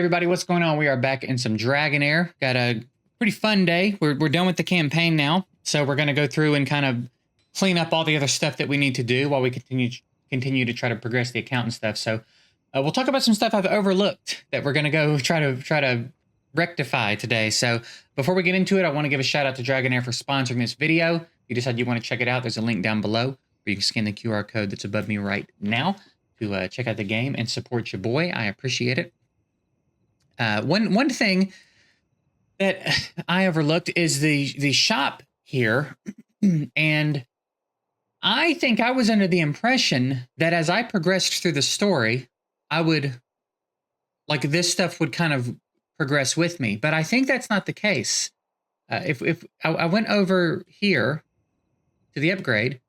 Everybody, what's going on? We are back in some Dragonheir. Got a pretty fun day. We're done with the campaign now, so we're going to go through and kind of clean up all the other stuff that we need to do while we continue to try to progress the account and stuff. So we'll talk about some stuff I've overlooked that we're going to go try to rectify today. So before we get into it, I want to give a shout out to Dragonheir for sponsoring this video. If you decide you want to check it out, there's a link down below where you can scan the QR code that's above me right now to check out the game and support your boy. I appreciate it. One thing that I overlooked is the shop here, and I think I was under the impression that as I progressed through the story, I would, like, this stuff would kind of progress with me, but I think that's not the case. If I went over here to the upgrade,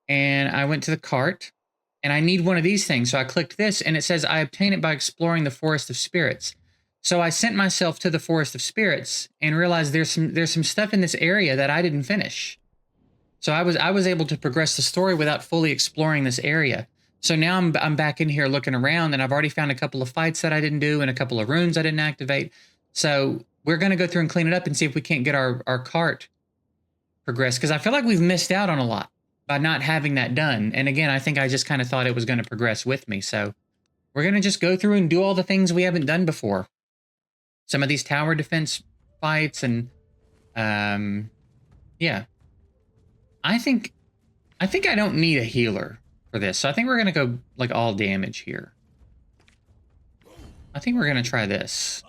and I went to the cart, and I need one of these things, so I clicked this, and it says I obtain it by exploring the Forest of Spirits. So I sent myself to the Forest of Spirits and realized there's some stuff in this area that I didn't finish. So I was able to progress the story without fully exploring this area. So now I'm back in here looking around, and I've already found a couple of fights that I didn't do and a couple of runes I didn't activate. So we're going to go through and clean it up and see if we can't get our cart progressed, because I feel like we've missed out on a lot by not having that done. And again, I think I just kind of thought it was going to progress with me. So we're going to just go through and do all the things we haven't done before. Some of these tower defense fights, and yeah, I think I don't need a healer for this, so I think we're gonna go like all damage here. I think we're gonna try this.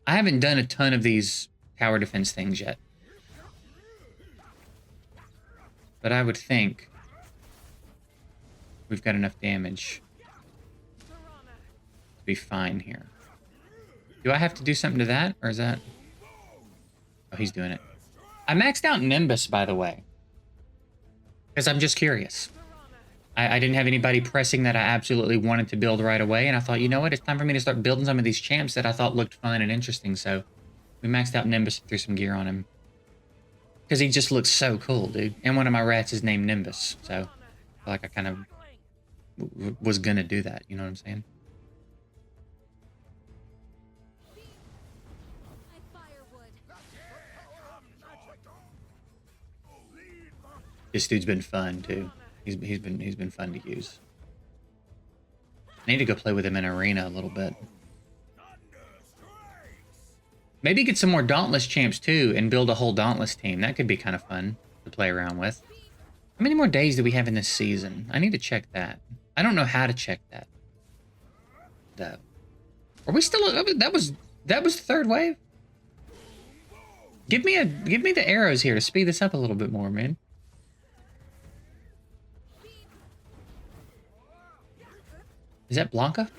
I haven't done a ton of these tower defense things yet, but I would think we've got enough damage be fine here. Do I have to do something to that, or is that... Oh, he's doing it. I maxed out Nimbus, by the way, because I'm just curious. I didn't have anybody pressing that I absolutely wanted to build right away, and I thought, you know what, it's time for me to start building some of these champs that I thought looked fun and interesting, so we maxed out Nimbus and threw some gear on him. Because he just looks so cool, dude. And one of my rats is named Nimbus, so I feel like I kind of was gonna do that, you know what I'm saying? This dude's been fun too. He's been fun to use. I need to go play with him in arena a little bit. Maybe get some more Dauntless champs too and build a whole Dauntless team. That could be kind of fun to play around with. How many more days do we have in this season? I need to check that. I don't know how to check that, though. Are we still... That was the third wave? Give me the arrows here to speed this up a little bit more, man. Is that Blanca?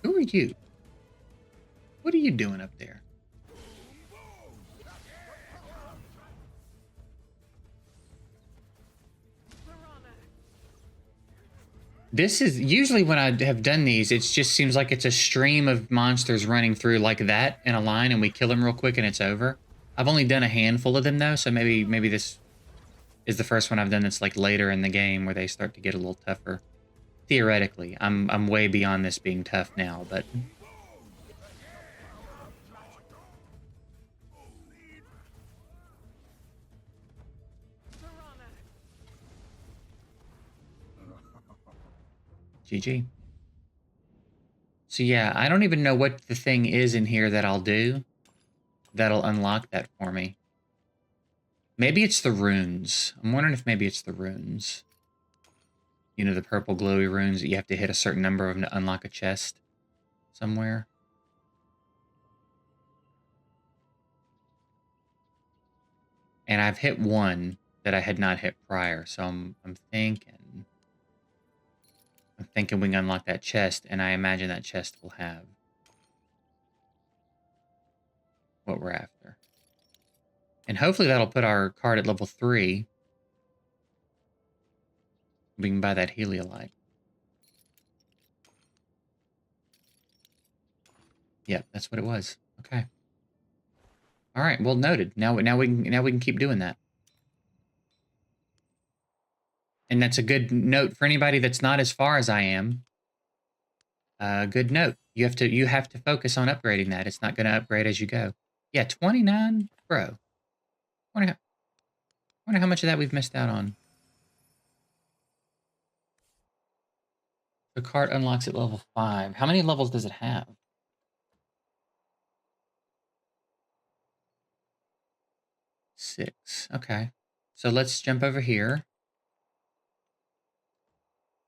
Who are you? What are you doing up there? This is usually when I have done these, it just seems like it's a stream of monsters running through like that in a line, and we kill them real quick and it's over. I've only done a handful of them though, so maybe this is the first one I've done that's like later in the game where they start to get a little tougher. Theoretically, I'm way beyond this being tough now, but GG. So yeah, I don't even know what the thing is in here that I'll do that'll unlock that for me. Maybe it's the runes. I'm wondering if maybe it's the runes. You know, the purple glowy runes that you have to hit a certain number of to unlock a chest somewhere. And I've hit one that I had not hit prior, so I'm thinking we can unlock that chest, and I imagine that chest will have what we're after. And hopefully that'll put our card at level 3. We can buy that Heliolite. Yep, that's what it was. Okay. All right, well noted. Now we can keep doing that. And that's a good note for anybody that's not as far as I am. Good note. You have to focus on upgrading that. It's not going to upgrade as you go. Yeah, 29, bro. Wonder how much of that we've missed out on. The cart unlocks at level 5. How many levels does it have? 6. Okay. So let's jump over here.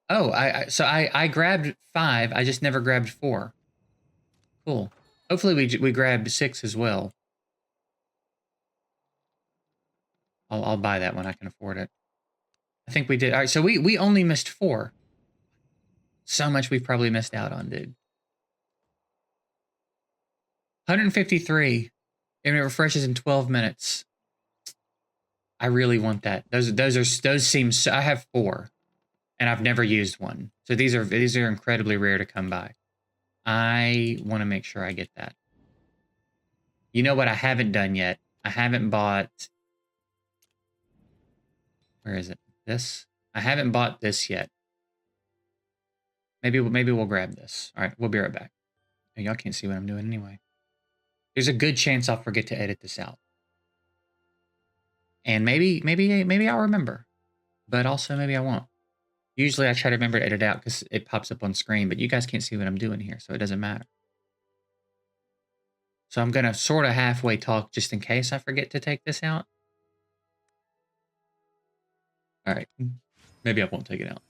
Oh, I grabbed 5. I just never grabbed 4. Cool. Hopefully we grabbed 6 as well. I'll buy that when I can afford it. I think we did. All right, so we only missed 4. So much we've probably missed out on, dude. 153, and it refreshes in 12 minutes. I really want that. Those seem so, I have 4, and I've never used one. So these are incredibly rare to come by. I want to make sure I get that. You know what I haven't done yet? I haven't bought. Where is it? This? I haven't bought this yet. Maybe we'll grab this. All right, we'll be right back. Y'all can't see what I'm doing anyway. There's a good chance I'll forget to edit this out. And maybe I'll remember. But also maybe I won't. Usually I try to remember to edit out because it pops up on screen, but you guys can't see what I'm doing here, so it doesn't matter. So I'm going to sort of halfway talk just in case I forget to take this out. All right. Maybe I won't take it out.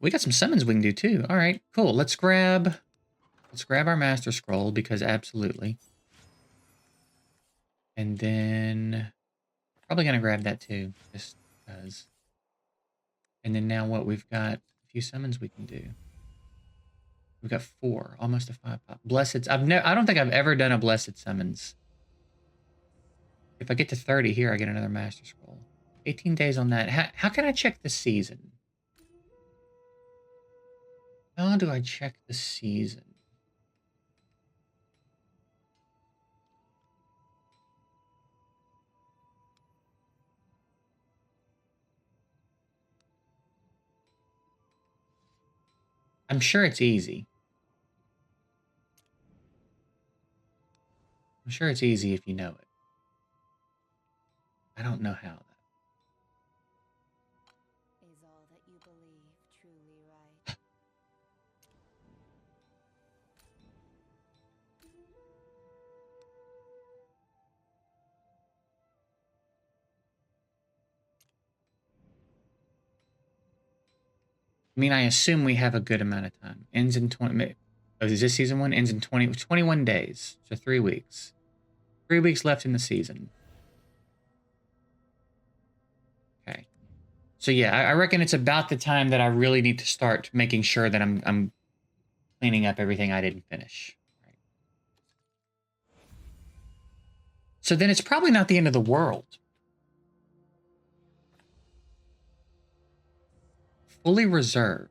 We got some summons we can do too. All right, cool. Let's grab our Master Scroll because absolutely. And then probably going to grab that too, just because. And then now what? We've got a few summons we can do. We've got 4, almost a 5 pop. Blessed. I don't think I've ever done a Blessed Summons. If I get to 30 here, I get another Master Scroll. 18 days on that. How can I check the season? How do I check the season? I'm sure it's easy. I'm sure it's easy if you know it. I don't know how. Is all that you believe truly right? I mean, I assume we have a good amount of time. Ends in 20... Oh, is this season 1? Ends in 21 days. So 3 weeks. 3 weeks left in the season. Okay. So yeah, I reckon it's about the time that I really need to start making sure that I'm cleaning up everything I didn't finish. Right. So then it's probably not the end of the world. Fully reserved.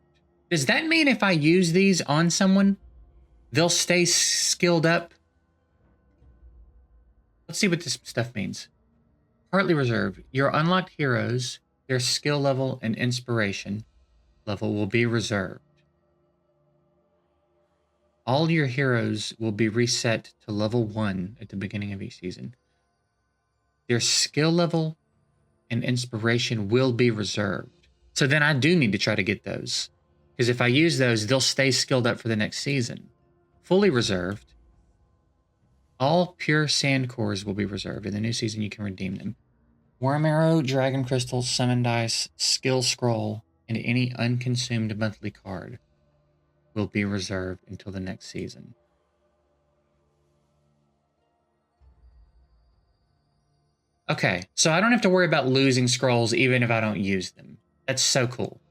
Does that mean if I use these on someone, they'll stay skilled up? Let's see what this stuff means. Partly reserved. Your unlocked heroes, their skill level and inspiration level will be reserved. All your heroes will be reset to level 1 at the beginning of each season. Their skill level and inspiration will be reserved. So then I do need to try to get those. Because if I use those, they'll stay skilled up for the next season. Fully reserved. All pure sand cores will be reserved. In the new season, you can redeem them. Worm Arrow, Dragon Crystal, Summon Dice, Skill Scroll, and any unconsumed monthly card will be reserved until the next season. Okay, so I don't have to worry about losing scrolls even if I don't use them. That's so cool.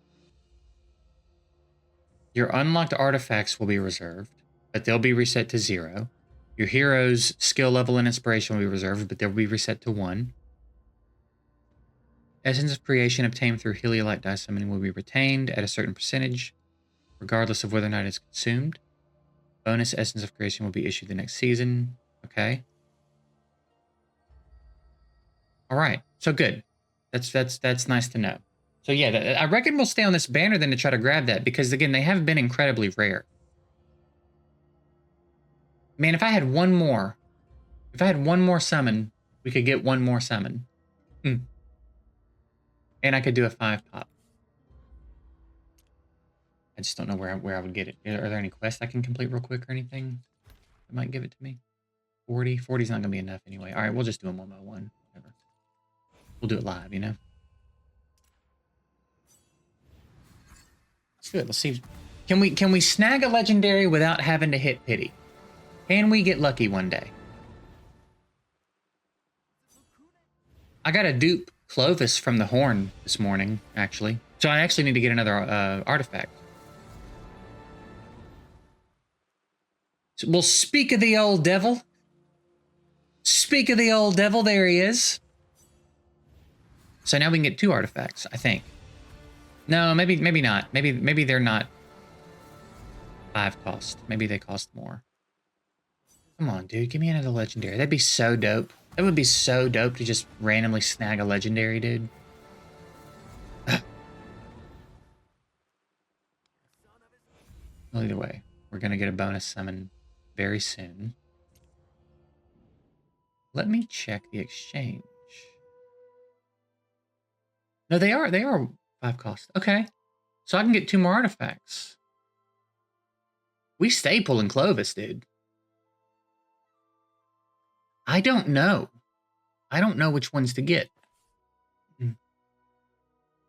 Your unlocked artifacts will be reserved, but they'll be reset to 0. Your heroes' skill level and inspiration will be reserved, but they'll be reset to 1. Essence of creation obtained through Heliolite dice summoning will be retained at a certain percentage, regardless of whether or not it's consumed. Bonus essence of creation will be issued the next season. Okay. All right. So good. That's nice to know. So yeah, I reckon we'll stay on this banner then to try to grab that, because again, they have been incredibly rare. Man, if I had one more summon, we could get one more summon. And I could do a 5-pop. I just don't know where I would get it. Are there any quests I can complete real quick or anything that might give it to me? 40? 40's not going to be enough anyway. All right, we'll just do them one by one. Whatever. We'll do it live, you know? Let's do it. Let's see. Can we snag a legendary without having to hit pity? Can we get lucky one day? I got a dupe Clovis from the Horn this morning, actually. So I actually need to get another artifact. So we'll speak of the old devil. Speak of the old devil, there he is. So now we can get 2 artifacts, I think. No, maybe not. Maybe they're not 5 cost. Maybe they cost more. Come on, dude, give me another legendary. That'd be so dope. That would be so dope to just randomly snag a legendary, dude. Well, either way, we're gonna get a bonus summon very soon. Let me check the exchange. No, they are 5 cost. Okay. So I can get 2 more artifacts. We stay pulling Clovis, dude. I don't know. I don't know which ones to get.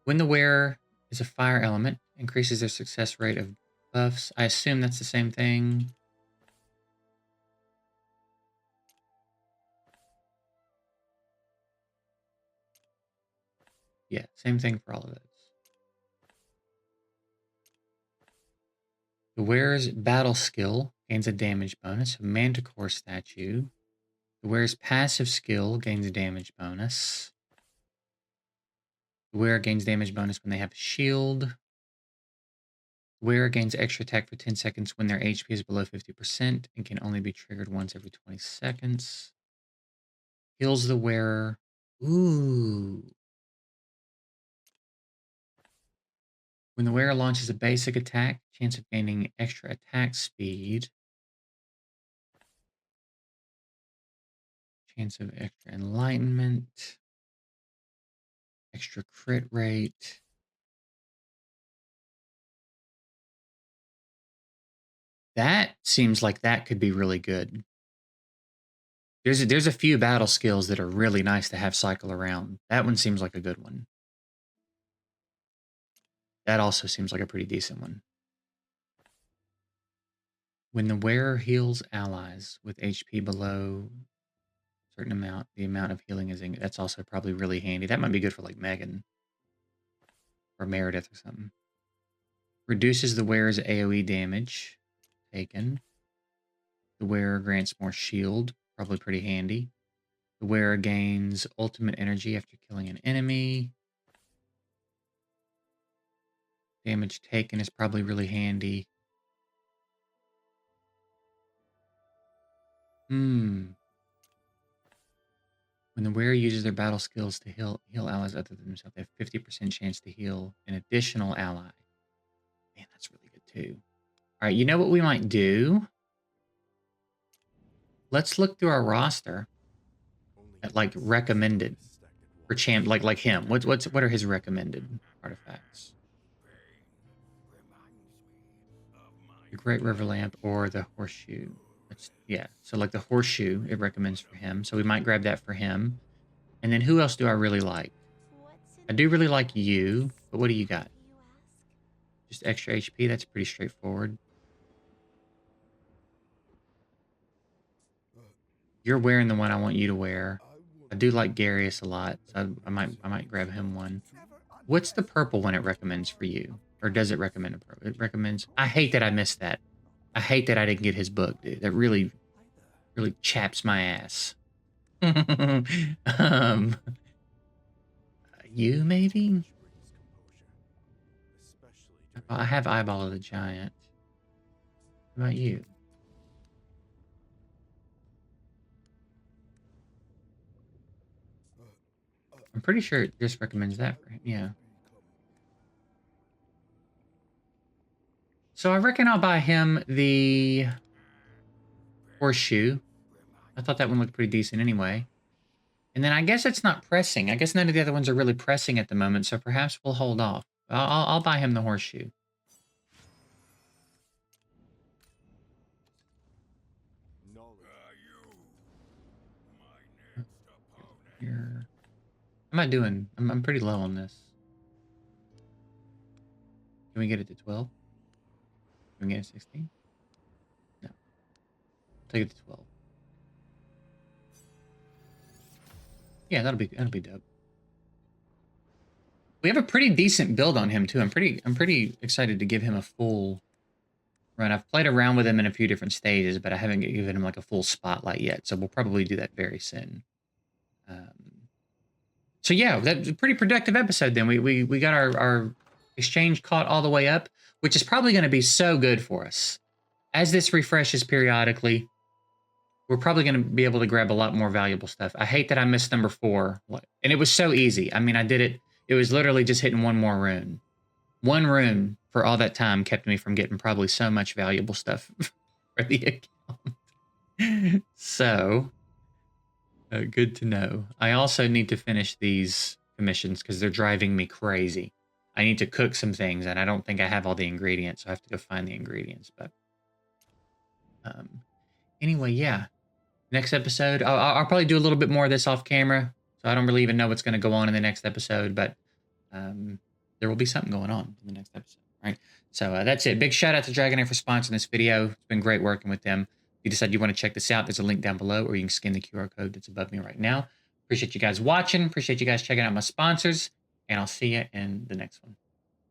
When the wearer is a fire element, increases their success rate of buffs. I assume that's the same thing. Yeah, same thing for all of those. The wearer's battle skill gains a damage bonus. A Manticore statue. The wearer's passive skill gains a damage bonus. The wearer gains damage bonus when they have a shield. The wearer gains extra attack for 10 seconds when their HP is below 50% and can only be triggered once every 20 seconds. Heals the wearer. Ooh. When the wearer launches a basic attack, chance of gaining extra attack speed. Chance of extra enlightenment. Extra crit rate. That seems like that could be really good. There's a few battle skills that are really nice to have cycle around. That one seems like a good one. That also seems like a pretty decent one. When the wearer heals allies with HP below a certain amount, the amount of healing is that's also probably really handy. That might be good for like Megan or Meredith or something. Reduces the wearer's AoE damage taken. The wearer grants more shield, probably pretty handy. The wearer gains ultimate energy after killing an enemy. Damage taken is probably really handy. When the wearer uses their battle skills to heal allies other than themselves, they have 50% chance to heal an additional ally. Man, that's really good too. All right, you know what we might do? Let's look through our roster at like recommended for champ, like him. What are his recommended artifacts? The Great River Lamp or the Horseshoe. Yeah, so like the Horseshoe, it recommends for him. So we might grab that for him. And then who else do I really like? I do really like you, but what do you got? Just extra HP, that's pretty straightforward. You're wearing the one I want you to wear. I do like Garius a lot, so I might grab him one. What's the purple one it recommends for you? Or does it recommend a purple? It recommends... I hate that I missed that. I hate that I didn't get his book, dude. That really chaps my ass. You maybe? I have Eyeball of the Giant. What about you? I'm pretty sure it just recommends that for him. Yeah. So I reckon I'll buy him the horseshoe. I thought that one looked pretty decent anyway. And then I guess it's not pressing. I guess none of the other ones are really pressing at the moment, so perhaps we'll hold off. I'll buy him the horseshoe. Here. How am I doing? I'm pretty low on this. Can we get it to 12? Can we get it to 16? No. Take it to 12. Yeah, that'll be dope. We have a pretty decent build on him too. I'm pretty excited to give him a full run. I've played around with him in a few different stages, but I haven't given him like a full spotlight yet. So we'll probably do that very soon. So yeah, that's a pretty productive episode then. We got our exchange caught all the way up, which is probably going to be so good for us. As this refreshes periodically, we're probably going to be able to grab a lot more valuable stuff. I hate that I missed number 4. And it was so easy. I mean, I did it. It was literally just hitting one more rune. One rune for all that time kept me from getting probably so much valuable stuff for the account. So, good to know. I also need to finish these commissions because they're driving me crazy. I need to cook some things, and I don't think I have all the ingredients, so I have to go find the ingredients. But anyway, yeah. Next episode, I'll probably do a little bit more of this off camera, so I don't really even know what's going to go on in the next episode, but there will be something going on in the next episode, right? So that's it. Big shout out to Dragonheir for sponsoring this video. It's been great working with them. If you decide you want to check this out, there's a link down below, or you can scan the QR code that's above me right now. Appreciate you guys watching. Appreciate you guys checking out my sponsors, and I'll see you in the next one.